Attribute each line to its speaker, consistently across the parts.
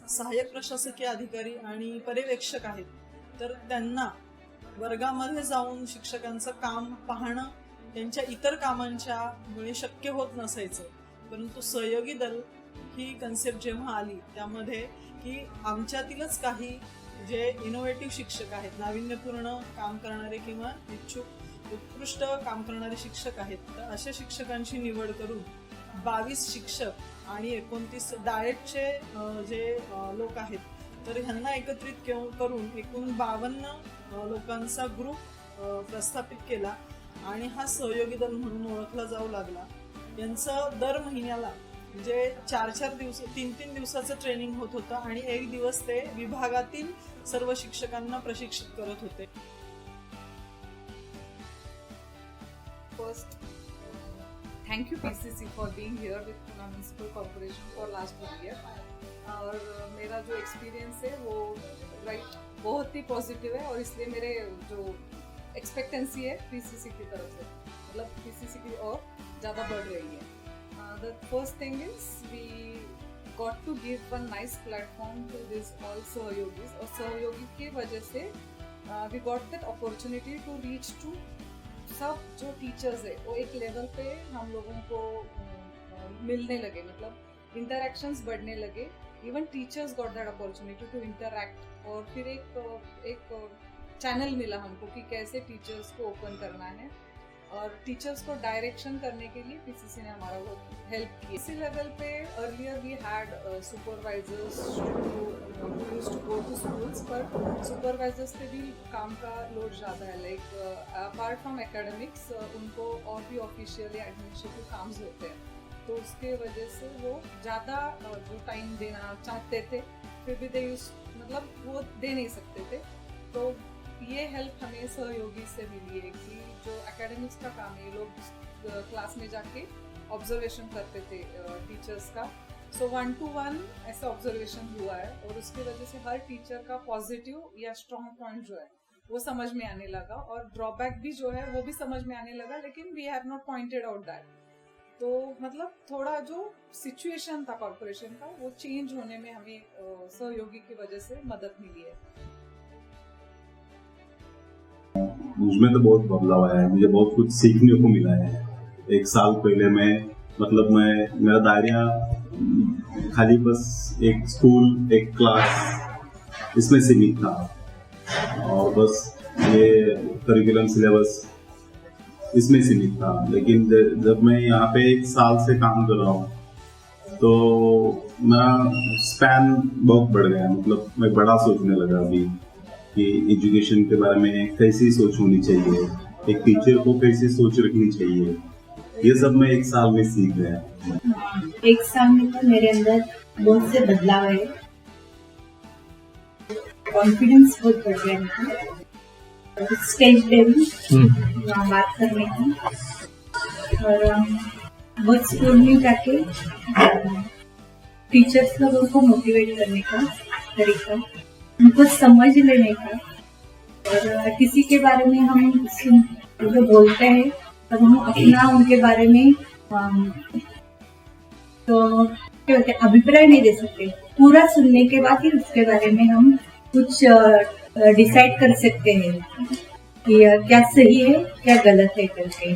Speaker 1: सहाय्यक प्रशासकीय अधिकारी आणि पर्यवेक्षक आहेत, तर त्यांना वर्गामध्ये जाऊन शिक्षकांचं काम पाहणं त्यांच्या इतर कामांच्या मुळे शक्य होत नसायचं. परंतु सहयोगी दल ही कन्सेप्ट जेव्हा आली त्यामध्ये की आमच्यातीलच काही जे इनोव्हेटिव्ह शिक्षक आहेत, नाविन्यपूर्ण काम करणारे किंवा इच्छुक उत्कृष्ट काम करणारे शिक्षक आहेत, तर अशा शिक्षकांची निवड करून 22 शिक्षक आणि 29 डाएटचे जे लोक आहेत, तर ह्यांना एकत्रित करून एकूण 52 लोकांचा ग्रुप प्रस्थापित केला आणि हा सहयोगी दल म्हणून ओळखला जाऊ लागला. यांचं दर महिन्याला म्हणजे 4-4 दिवस 3-3 दिवसाचं ट्रेनिंग होत होतं आणि एक दिवस ते विभागातील सर्व शिक्षकांना प्रशिक्षित करत होते.
Speaker 2: First, thank you PCC for being here with Pune Municipal Corporation for last 1 year. और मेरा जो एक्सपीरियंस है वो बहुत ही पॉजिटिव है और इसलिए मेरे जो एक्सपेक्टेंसी है पीसीसी की तरफ से, मतलब पीसीसी की और ज़्यादा बढ़ रही है. The first thing is we got to give one nice platform to this all सहयोगीज, और सहयोगी की वजह से we got that opportunity to reach to सब जो टीचर्स है वो एक लेवल पे हम लोगों को मिलने लगे, मतलब इंटरेक्शंस बढ़ने लगे. Even teachers got that opportunity to interact, और फिर एक चैनल मिला हमको कि कैसे टीचर्स को ओपन करना है और टीचर्स को डायरेक्शन करने के लिए पीसीसी ने हमारा बहुत हेल्प की. इसी लेवल पे earlier we had supervisors used to go to schools, पर सुपरवाइजर्स पे भी काम का लोड ज़्यादा है. लाइक अपार्ट फ्रॉम एकेडमिक्स उनको और भी ऑफिशियली एडमिनिस्ट्रेटिव काम होते हैं, तो उसके वजह से वो ज़्यादा जो टाइम देना चाहते थे फिर भी मतलब वो दे नहीं सकते थे. तो ये हेल्प हमें सहयोगी से मिली है कि जो एकेडमिक्स का काम है, लोग क्लास में जाके ऑब्जर्वेशन करते थे टीचर्स का, सो 1-to-1 ऐसा ऑब्जर्वेशन हुआ है और उसकी वजह से हर टीचर का पॉजिटिव या स्ट्रॉन्ग पॉइंट जो है वो समझ में आने लगा और ड्रॉबैक भी जो है वो भी समझ में आने लगा, लेकिन we have not pointed out that. तो मतलब थोड़ा जो सिचुएशन था कॉर्पोरेशन का वो चेंज होने में हमें सहयोगी की वजह से मदद मिली है.
Speaker 3: मुझमें तो बहुत बदलाव आया है, मुझे बहुत कुछ सीखने को मिला है. 1 साल पहले मेरा दायरा खाली बस एक स्कूल, एक क्लास इसमें सीमित था और बस ये करिकुलम सिलेबस इसमें सीमित था. लेकिन जब मैं यहाँ पे 1 साल से काम कर रहा हूँ तो मेरा स्पैन बहुत बढ़ गया. मतलब मैं बड़ा सोचने लगा अभी कि एजुकेशन के बारे में कैसी सोच होनी चाहिए, एक टीचर को कैसी सोच रखनी चाहिए, ये सब मैं 1 साल में सीख गया.
Speaker 4: 1 साल में तो मेरे अंदर बहुत से बदलाव है. कॉन्फिडेंस बहुत बढ़ गया है, स्टेज पे भी बात करने की, और बहुत स्कूल में जाके टीचर्स लोगों को मोटिवेट करने का तरीका, उनको समझ लेने का, और किसी के बारे में हम जो बोलते हैं तब हम अपना उनके बारे में तो क्या बोलते अभिप्राय नहीं दे सकते. पूरा सुनने के बाद ही उसके बारे में हम कुछ डिसाइड कर सकते हैं की क्या सही है क्या गलत है करके.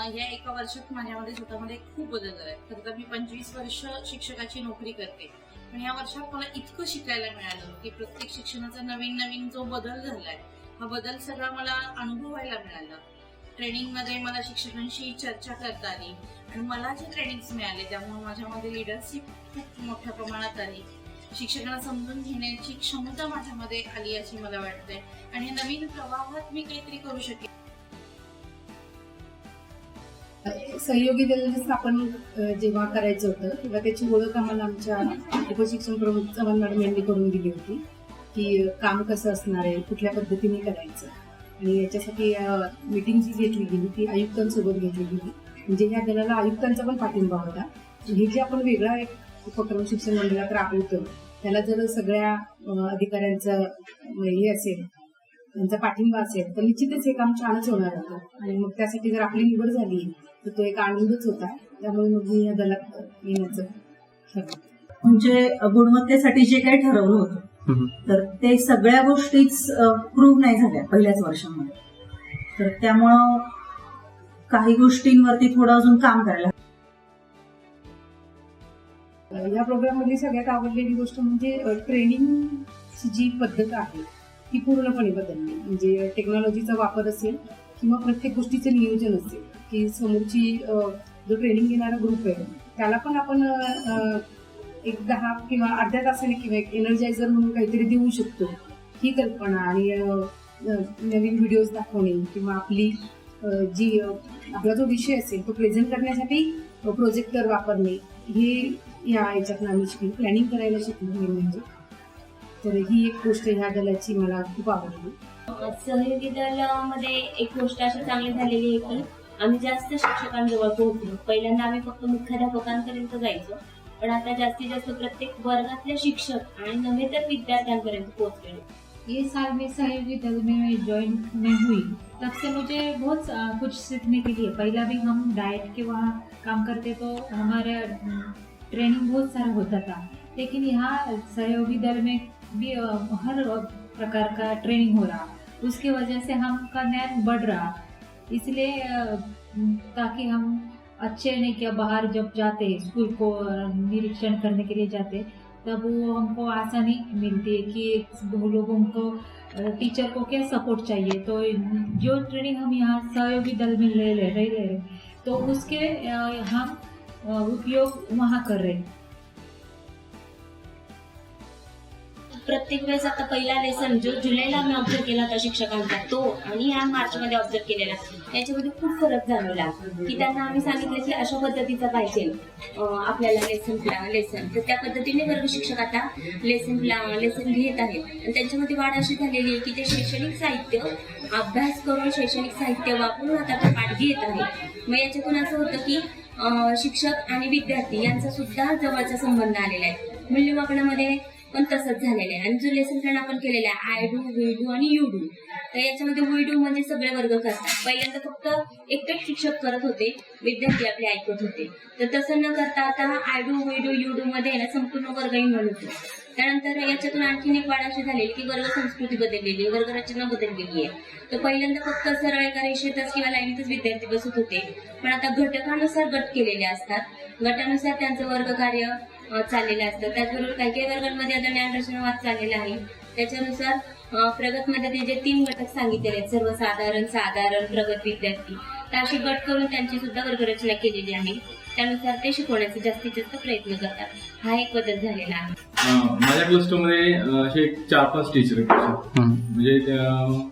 Speaker 5: या 1 वर्षात माझ्यामध्ये स्वतःमध्ये खूप बदल झालाय. खरं मी 25 वर्ष शिक्षकाची नोकरी करते, पण या वर्षात मला इतकं शिकायला मिळालं की प्रत्येक शिक्षणाचा नवीन जो बदल झालाय, हा बदल सगळा मला अनुभवायला मिळाला. ट्रेनिंगमध्ये मला शिक्षकांशी चर्चा करता आली आणि मला जे ट्रेनिंग्स मिळाले त्यामुळे माझ्यामध्ये लिडरशिप खूप मोठ्या प्रमाणात आली. शिक्षकांना समजून घेण्याची क्षमता माझ्यामध्ये आली अशी मला वाटते आणि नवीन प्रवाहात मी काहीतरी करू शकेन.
Speaker 6: सहयोगी दल स्थापन जेव्हा करायचं होतं तेव्हा त्याची ओळख आम्हाला आमच्या उपशिक्षण प्रमुख चव्हाण मॅडम यांनी करून दिली होती की काम कसं असणार आहे, कुठल्या पद्धतीने करायचं, आणि याच्यासाठी मीटिंग जी घेतली गेली ती आयुक्तांसोबत घेतली गेली. म्हणजे या दलाला आयुक्तांचा पण पाठिंबा होता. हे जे आपण वेगळा एक उपक्रम शिक्षण मंडळात राबवतो त्याला जर सगळ्या अधिकाऱ्यांचं हे असेल, त्यांचा पाठिंबा असेल तर निश्चितच हे काम छानच होणार होतं. आणि मग त्यासाठी जर आपली निवड झाली तर तो एक आनंदच होता. त्यामुळे मग मी या दलात येण्याचं ठरवलं.
Speaker 7: म्हणजे गुणवत्तेसाठी जे काही ठरवलं होतं तर ते सगळ्या गोष्टीच प्रूव्ह नाही झाल्या पहिल्याच वर्षामध्ये. तर त्यामुळं काही गोष्टींवरती थोडं अजून काम करायला.
Speaker 6: या प्रोग्राममधली सगळ्यात आवडलेली गोष्ट म्हणजे ट्रेनिंगची जी पद्धत आहे ती पूर्णपणे बदलली. म्हणजे टेक्नॉलॉजीचा वापर असेल किंवा प्रत्येक गोष्टीचं नियोजन असेल की समोरची जो ट्रेनिंग घेणारा ग्रुप आहे त्याला पण आपण एक 10 किंवा अर्ध्या तासाने किंवा एक एनर्जायझर म्हणून काहीतरी देऊ शकतो ही कल्पना आणि नवीन व्हिडिओज दाखवणे किंवा आपली आपला जो विषय असेल तो प्रेझेंट करण्यासाठी प्रोजेक्टर वापरणे हे या याच्यातनं आम्ही शिकलो. प्लॅनिंग करायला शिकलो मेन म्हणजे. तर ही एक गोष्ट ह्या दलाची मला खूप आवडली.
Speaker 8: सहयोगी दलामध्ये एक गोष्ट अशी चांगली झालेली आहे की आम्ही जास्त शिक्षकांजवळ पोहोचलो. पहिल्यांदा आम्ही फक्त मुख्याध्यापकांपर्यंत जायचो, पण आता जास्तीत जास्त प्रत्येक वर्गातले शिक्षक आणि नव्हे तर विद्यार्थ्यांपर्यंत पोहोचलेलो.
Speaker 9: ये साल में सहयोगी दल में ज्वाइन में हुई तब से मुझे बहुत कुछ सीखने के लिए, पहला भी हम डाइट के वहाँ काम करते तो हमारा ट्रेनिंग बहुत सारा होता था, लेकिन यहाँ सहयोगी दल में भी हर प्रकार का ट्रेनिंग हो रहा, उसकी वजह से हमका ज्ञान बढ़ रहा. इसलिए ताकि हम अच्छे नहीं क्या बाहर जब जाते स्कूल को निरीक्षण करने के लिए जाते तब वो हमको आसानी मिलती है कि वो लोगों को टीचर को क्या सपोर्ट चाहिए. तो जो ट्रेनिंग हम यहाँ सहयोगी दल में ले रहे तो उसके हम उपयोग वहाँ कर रहे.
Speaker 8: प्रत्येक वेळेस आता पहिला लेसन जो जुलैला मी ऑब्झर्व केला होता शिक्षकांचा तो आणि ह्या मार्चमध्ये ऑब्झर्व केलेला याच्यामध्ये खूप फरक जाणवला की त्यांना आम्ही सांगितलं की अशा पद्धतीचा पाहिजे आपल्याला लेसन तर त्या पद्धतीने वर्ग शिक्षक आता लेसन घेत आहेत. आणि त्यांच्यामध्ये वाढ अशी झालेली आहे की ते शैक्षणिक साहित्य अभ्यास करून शैक्षणिक साहित्य वापरून आता तो पाठ घेत आहे. मग याच्यातून असं होतं की शिक्षक आणि विद्यार्थी यांचा सुद्धा जवळचा संबंध आलेला आहे. मूल्यमापनामध्ये पण तसंच झालेलं आहे. आणि जो लेसन प्लॅन आपण केलेला आहे आय डू, वी डू आणि यू डू, तर याच्यामध्ये वी डू म्हणजे सगळे वर्ग करतात. पहिल्यांदा फक्त एकटेच शिक्षक करत होते, विद्यार्थी आपले ऐकत होते. तर तसं न करता आता I do, we do, you do मध्ये ना संपूर्ण वर्ग इन्व्हॉल्व होतो. त्यानंतर याच्यातून आणखीन एक वाढ अशी झालेली की वर्ग संस्कृती बदललेली आहे, वर्ग रचना बदललेली आहे. तर पहिल्यांदा फक्त सरळ एका रेषेतच किंवा लाईनीतच विद्यार्थी बसत होते, पण आता घटकानुसार गट केलेले असतात. गटानुसार त्यांचं वर्ग कार्य चाललेलं असतं. त्याचबरोबर काही काही वर्गांमध्ये आता ज्ञानरचनावाद चाललेला आहे. त्याच्यानुसार प्रगतमध्ये जे 3 घटक सांगितलेले आहेत सर्वसाधारण, साधारण, प्रगत विद्यार्थी, तर असे गट करून त्यांची सुद्धा वर्गरचना केलेली आहे. त्यानुसार ते शिकवण्याचा जास्तीत जास्त प्रयत्न करतात. हा एक बदल झालेला आहे.
Speaker 10: माझ्या क्लस्टरमध्ये असे 4-5 टीचर आहेत. म्हणजे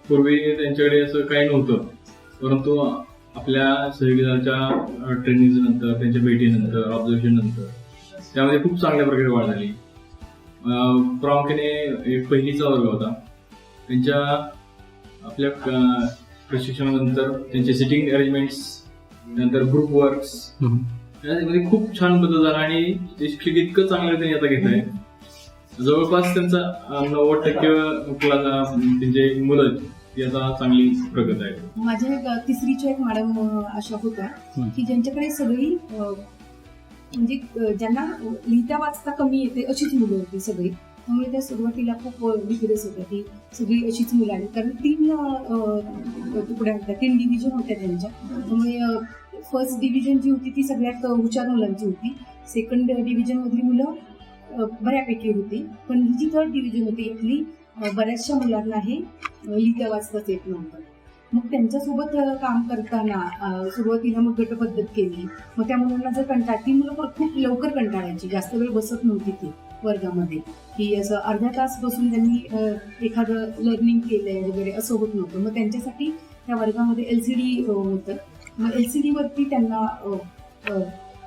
Speaker 10: पूर्वी त्यांच्याकडे असं काही नव्हतं, परंतु आपल्या सहयोगाच्या ट्रेनिंग नंतर त्यांच्या भेटीनंतर ऑब्झर्वेशन नंतर त्यामध्ये खूप चांगल्या प्रकारे वाढ झाली. प्रामुख्याने एक पहिलीचा वर्ग होता. त्यांच्या आपल्या प्रशिक्षणानंतर त्यांचे सिटिंग अरेंजमेंट्स नंतर ग्रुप वर्क्स त्यामध्ये खूप छान बदल झाला आणि ते शिक्षक इतकं चांगल्या रीतीने आता घेत आहे. जवळपास त्यांचा 90% त्यांचे मुलं ती आता चांगली प्रगत आहे.
Speaker 6: माझ्या तिसरीच्या एक मॅडम अशा होत्या की ज्यांच्याकडे सगळी म्हणजे ज्यांना लिहिता वाचता कमी येते अशीच मुलं होती सगळी. त्यामुळे त्या सुरुवातीला खूप विग्रेस होत्या की सगळी अशीच मुलं आली. कारण 3 तुकड्या होत्या, 3 डिव्हिजन होत्या त्यांच्या. त्यामुळे फर्स्ट डिव्हिजन जी होती ती सगळ्यात हुशार मुलांची होती. सेकंड डिव्हिजन मधली मुलं बऱ्यापैकी होती, पण ही जी थर्ड डिव्हिजन होती यातली बऱ्याचशा मुलांना हे लिहिता वाचताच येत नव्हतं. मग त्यांच्यासोबत काम करताना सुरुवातीला मग गटपद्धत केली. मग त्या मुलांना जर ती मुलं खूप लवकर कंटाळायची, जास्त वेळ बसत नव्हती ती वर्गामध्ये, की असं अर्धा तास बसून त्यांनी एखादं लर्निंग केलंय वगैरे असं होत नव्हतं. मग त्यांच्यासाठी त्या वर्गामध्ये LCD होतं. मग LCD वरती त्यांना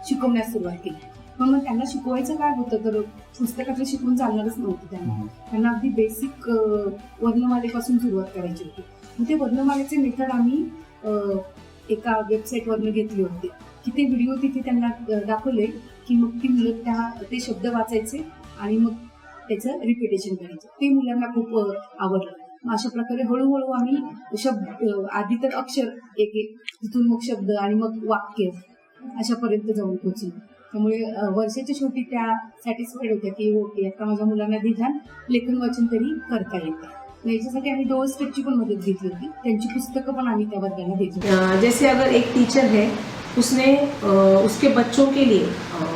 Speaker 6: शिकवण्यास सुरुवात केली. मग त्यांना शिकवायचं काय होतं तर पुस्तकातलं शिकवून चालणारच नव्हतं. त्यांना अगदी बेसिक वर्णमालेपासून सुरुवात करायची होती. मग ते वर्णमालेचे मेथड आम्ही एका वेबसाईटवरनं घेतले होते की ते व्हिडिओ तिथे त्यांना दाखवले की मग ती मुलं ते शब्द वाचायचे आणि मग त्याचं रिपिटेशन करायचं. ते मुलांना खूप आवडलं. अशा प्रकारे हळूहळू आम्ही शब्द आधी तर अक्षर एक तिथून मग शब्द आणि मग वाक्य अशापर्यंत जाऊन पोहोचलो. त्यामुळे वर्षाच्या शेवटी त्या सॅटिस्फाईड होत्या की ओके आता माझ्या मुलांना निदान लेखन वाचन तरी करता येतं. याच्यासाठी आम्ही डोअर स्टेपची पण मदत घेतली होती, त्यांची पुस्तकं पण आम्ही त्या वर्गाला देतो.
Speaker 11: जैसे अगर एक टीचर है उसने उसके बच्चों के लिए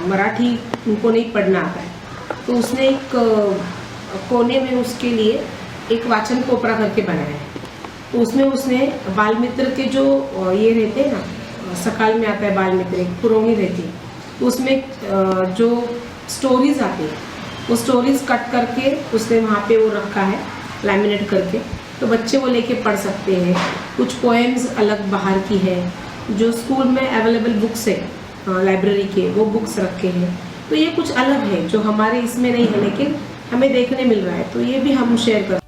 Speaker 11: मराठी उनको नहीं पढ़ना आता है तो उसने एक कोने में उसके लिए एक वाचन कोपरा करके बनाया है. तो उसमें उसने बाल मित्र के जो ये रहते हैं ना, सकाल में आता है बाल मित्र एक पुरोंगी रहती है, तो उसमें जो स्टोरीज आती है वो स्टोरीज कट करके उसने वहाँ पे वो रखा है लैमिनेट करके, तो बच्चे वो लेके पढ़ सकते हैं. कुछ पोएम्स अलग बाहर की है, जो स्कूल में अवेलेबल बुक्स है लाइब्रेरी के वो बुक्स रखे हैं. तो ये कुछ अलग है जो हमारे इसमें नहीं है लेकिन हमें देखने मिल रहा है, तो ये भी हम शेअर कर.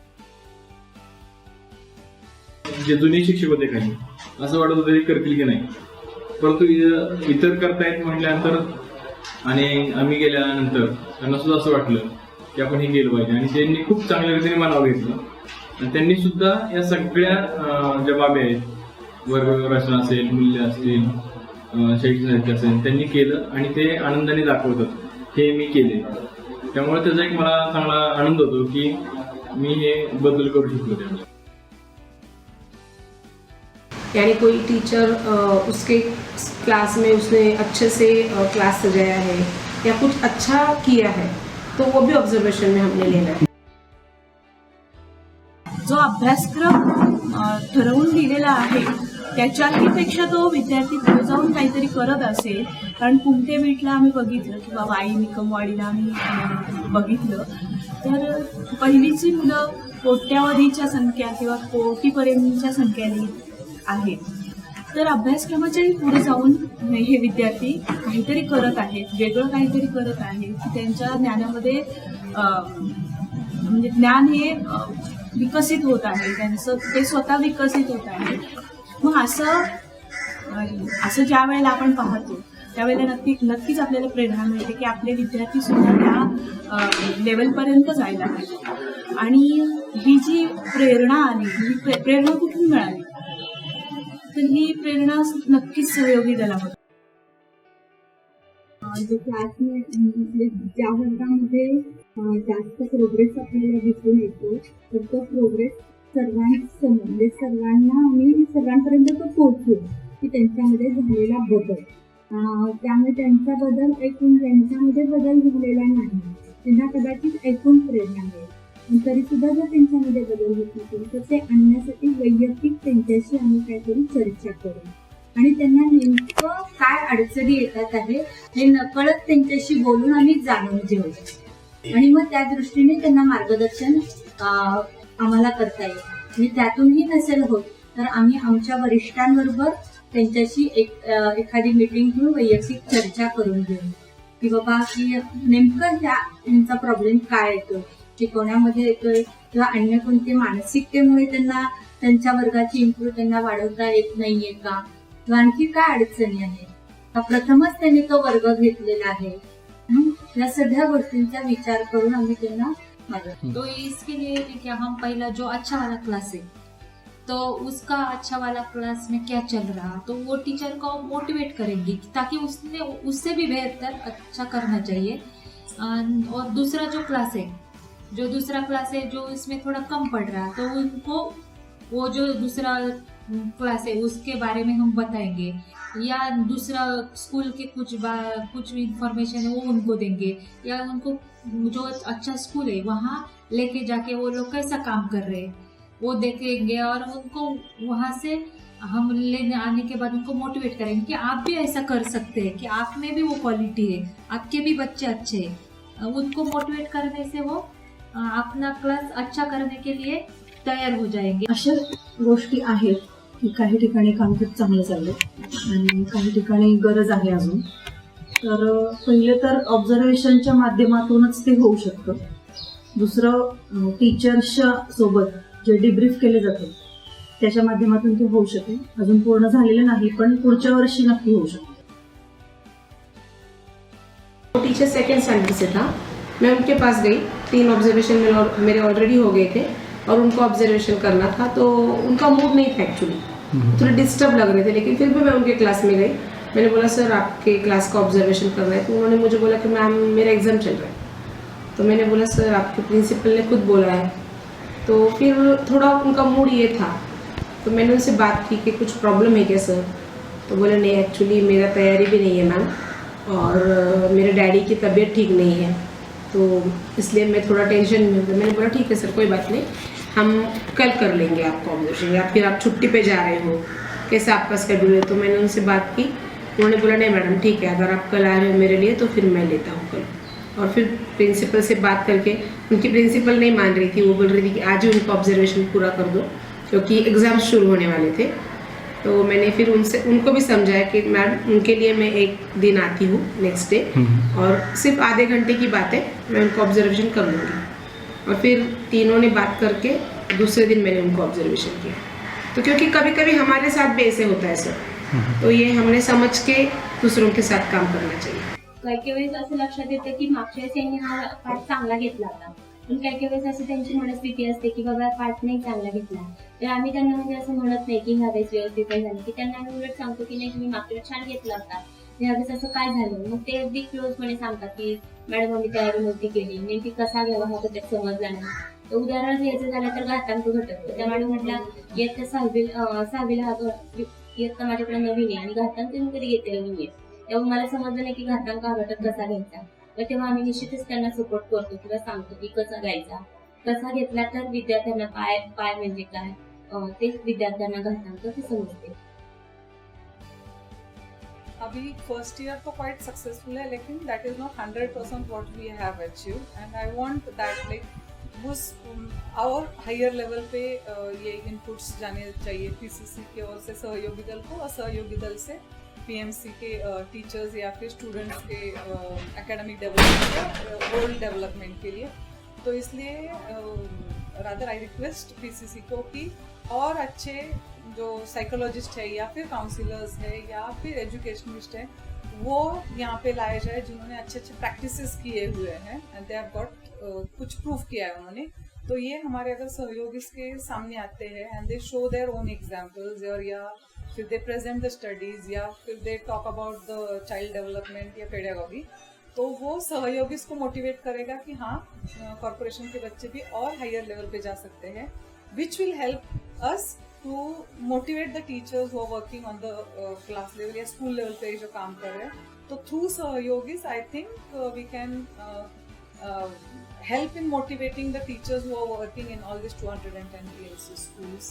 Speaker 10: जे जुने शिक्षक होते काही असं वाटत होतं ते करतील की नाही, परंतु इतर करतायत म्हटल्यानंतर आणि आम्ही गेल्यानंतर त्यांना सुद्धा असं वाटलं की आपण हे केलं पाहिजे आणि त्यांनी खूप चांगल्या रीतीने मनावर घेतलं आणि त्यांनी सुद्धा या सगळ्या ज्या बाबी आहेत वर्ग रचना असेल, मूल्य असेल, शैक्षणिक साहित्य असेल, त्यांनी केलं आणि ते आनंदाने दाखवतात हे मी केले. त्यामुळे त्याचा एक मला चांगला आनंद होतो की मी हे बदल करू शकलो त्यामुळे.
Speaker 11: यानी कोई टीचर उसके क्लास में उसने अच्छे से क्लास सजाया है या कुछ अच्छा किया है तो वो भी ऑब्जर्वेशन में हमने लेना है.
Speaker 7: जो अभ्यासक्रम ठरवून दिलेला आहे त्याच्यापेक्षा तो विद्यार्थी पुढे जाऊन काहीतरी करत असेल. कारण कुमटे बीटला आम्ही बघितलं किंवा वाई निकमवाडीला आम्ही बघितलं तर पहिलीची मुलं कोट्यावधीच्या संख्या किंवा कोटीपर्यंतच्या संख्येने आहेत. तर अभ्यासक्रमाच्याही पुढे जाऊन हे विद्यार्थी काहीतरी करत आहेत, वेगळं काहीतरी करत आहेत की त्यांच्या ज्ञानामध्ये म्हणजे ज्ञान हे विकसित होत आहे, त्यांचं ते स्वतः विकसित होत आहे. मग असं ज्या वेळेला आपण पाहतो त्यावेळेला नक्कीच आपल्याला प्रेरणा मिळते की आपले विद्यार्थी सुद्धा त्या लेवलपर्यंत जायला पाहिजे. आणि ही जी प्रेरणा आली ही प्रेरणा कुठून मिळाली तर ही प्रेरणा नक्कीच सहयोगी दलामध्ये.
Speaker 4: जो क्लासमध्ये ज्या वर्गामध्ये जास्त प्रोग्रेस आपल्याला दिसून येतो तर तो प्रोग्रेस सर्वांसमोर म्हणजे सर्वांपर्यंत तो पोहोचतो की त्यांच्यामध्ये झालेला बदल. त्यामुळे त्यांचा बदल ऐकून ज्यांच्यामध्ये बदल झालेला नाही त्यांना कदाचित ऐकून प्रेरणा मिळेल. तरी सुद्धा जर त्यांच्यामध्ये बदल होत नसेल तर ते आणण्यासाठी वैयक्तिक त्यांच्याशी आम्ही काहीतरी चर्चा करू आणि त्यांना नेमकं काय अडचणी येतात आहे हे नकळत त्यांच्याशी बोलून आम्ही जाणून घेऊ आणि मग त्या दृष्टीने त्यांना मार्गदर्शन आम्हाला करता येईल. आणि त्यातूनही नसेल होत तर आम्ही आमच्या वरिष्ठांबरोबर त्यांच्याशी एखादी मीटिंग घेऊन वैयक्तिक चर्चा करून घेऊ की बाबा की नेमकं यांचा प्रॉब्लेम काय येतो, शिकवण्यामध्ये येतोय किंवा अन्य कोणते मानसिकतेमुळे त्यांना त्यांच्या वर्गाची इम्प्रूव्ह त्यांना वाढवता येत नाहीये का, किंवा आणखी काय अडचणी आहेत का, प्रथमच त्यांनी तो वर्ग घेतलेला आहे. या सगळ्या गोष्टींचा विचार करून आम्ही त्यांना
Speaker 9: तो इसके लिए क्या हम पहला जो अच्छा वाला क्लास है तो उसका अच्छा वाला क्लास में क्या चल रहा तो वो टीचर को मोटिवेट करेंगे ताकि उसने उससे भी बेहतर अच्छा करना चाहिए. और दूसरा जो दूसरा क्लास है जो इसमें थोड़ा कम पढ़ रहा तो उनको वो जो दूसरा क्लास है उसके बारे में हम बताएंगे या दूसरा स्कूल के कुछ इंफॉर्मेशन है वो उनको देंगे या उनको जो अच्छा स्कूल है वहाँ लेके जाके वो लोग कैसा काम कर रहे हैं वो देखेंगे और उनको वहाँ से हम लेने आने के बाद उनको मोटिवेट करेंगे कि आप भी ऐसा कर सकते हैं कि आप में भी वो क्वालिटी है, आपके भी बच्चे अच्छे हैं. उनको मोटिवेट करने से वो अपना क्लास अच्छा करने के लिए तयार हो जाएंगे.
Speaker 7: अशा गोष्टी आहेत की काही ठिकाणी काम खूप चांगलं चाललं आणि काही ठिकाणी गरज आहे अजून. तर पहिले तर ऑब्झर्वेशनच्या माध्यमातूनच ते होऊ शकतं. दुसरं टीचर्सच्या सोबत जे डिब्रीफ केले जाते त्याच्या माध्यमातून ते होऊ शकेल. अजून पूर्ण झालेलं नाही पण पुढच्या वर्षी नक्की होऊ शकतं.
Speaker 11: टीचर सेकेंड स्टैंडर्ड से था, मैं उनके पास गई, 3 ऑब्जर्वेशन मेरे ऑलरेडी हो गए थे और उनको ऑब्जर्वेशन करना था तो उनका मूड नहीं था एक्चुअली, थोड़े डिस्टर्ब लग रहे थे, लेकिन फिर भी मैं उनके क्लास में गई, मैंने बोला सर आपके क्लास का ऑब्जर्वेशन कर रहे हैं, तो उन्होंने मुझे बोला कि मैम मेरा एग्ज़ाम चल रहा है। तो मैंने बोला सर आपके प्रिंसिपल ने खुद बोला है। तो फिर थोड़ा उनका मूड ये था, तो मैंने उनसे बात की कि कुछ प्रॉब्लम है क्या सर? तो बोले नहीं एक्चुअली मेरा तैयारी भी नहीं है मैम, और मेरे डैडी की तबीयत ठीक नहीं है, तो इसलिए मैं थोड़ा टेंशन में हूँ। मैंने बोला ठीक है सर कोई बात नहीं, हम कल कर लेंगे आपका ऑब्जर्वेशन, या फिर आप छुट्टी पे जा रहे हो, कैसे आपका शेड्यूल है? तो मैंने उनसे बात की, उन्होंने बोला नहीं मैडम ठीक है, अगर आप कल आ रहे हो मेरे लिए तो फिर मैं लेता हूँ कल। और फिर प्रिंसिपल से बात करके, उनकी प्रिंसिपल नहीं मान रही थी, वो बोल रही थी कि आज ही उनका ऑब्जर्वेशन पूरा कर दो क्योंकि एग्ज़ाम शुरू होने वाले थे। तो मैंने फिर उनको भी समझाया कि मैम उनके लिए मैं एक दिन आती हूँ नेक्स्ट डे, और सिर्फ आधे घंटे की बात है, मैं उनको ऑब्जर्वेशन कर लूँगी। और फिर तीनों ने बात करके दूसरे दिन मैंने उनको ऑब्जर्वेशन किया। तो क्योंकि कभी कभी हमारे साथ भी ऐसे होता है सर, तो ये हमने समझ के दूसरों के साथ काम करना चाहिए।
Speaker 8: काही वेळेस असं लक्षात येतं की मागच्या वेळेस त्यांनी हा पाठ चांगला घेतला होता, पण काही वेळेस असं त्यांची मनस्थिती असते की बाबा पाठ नाही चांगला घेतला, तर आम्ही त्यांना म्हणजे असं म्हणत नाही की ह्या वेळेस व्यवस्थित नाही झालं, की त्यांना आम्ही उलट सांगतो की नाही तुम्ही मागच्या वेळेस छान घेतला होता, ह्यावेळेस असं काय झालं? मग ते अगदी क्लोजपणे सांगतात की मॅडम आम्ही तयारी नव्हती केली, नेमकी कसा घ्यावा हा त्यात समजला नाही. तर उदाहरण घ्यायचं झालं तर घातांक घटक, त्या मॅडम म्हटल्या इयत्ता सहावीला इयत्ता माझ्याकडे नवीन आहे आणि घातांक मी कधी घेतलेला नाहीये, तेव्हा मला समजलं नाही की घातांक हा घटक कसा घ्यायचा. तर तेव्हा आम्ही निश्चितच त्यांना सपोर्ट करतो किंवा सांगतो की कसा घ्यायचा, कसा घेतला तर विद्यार्थ्यांना पाय म्हणजे काय ते विद्यार्थ्यांना घातांक ते समजते.
Speaker 1: अभी फर्स्ट ईयर तो क्वाइट सक्सेसफुल है, लेकिन that is not 100% what we have achieved, and I want that like उस और हायर लेवल पे ये इनपुट्स जाने चाहिए पीसीसी की ओर से सहयोगी दल को, और सहयोगी दल से पीएमसी के टीचर्स या फिर स्टूडेंट्स के एकेडमिक डेवलपमेंट या रोल डेवलपमेंट के लिए. तो इसलिए रादर आई रिक्वेस्ट पीसीसी को कि और अच्छे जो साइकोलॉजिस्ट है या फिर काउंसलर्स है या फिर एजुकेशनिस्ट है वो यहाँ पे लाए जाए, जिन्होंने अच्छे अच्छे प्रैक्टिसेस किए हुए हैं एंड दे हैव गॉट कुछ प्रूफ किया है उन्होंने. तो ये हमारे अगर सहयोगी के सामने आते हैं and they show their own examples, और या फिर दे प्रेजेंट द स्टडीज, या फिर they talk about the child development या पेडागॉजी, तो वो सहयोगी को मोटिवेट करेगा कि हाँ कॉर्पोरेशन के बच्चे भी और हायर लेवल पे जा सकते हैं, which will help us to motivate the teachers who are working on the class level या स्कूल लेवल पे जो काम कर रहे हैं. तो थ्रू सहयोगीज I think we can help in motivating the teachers who are working in all these 210 PLC schools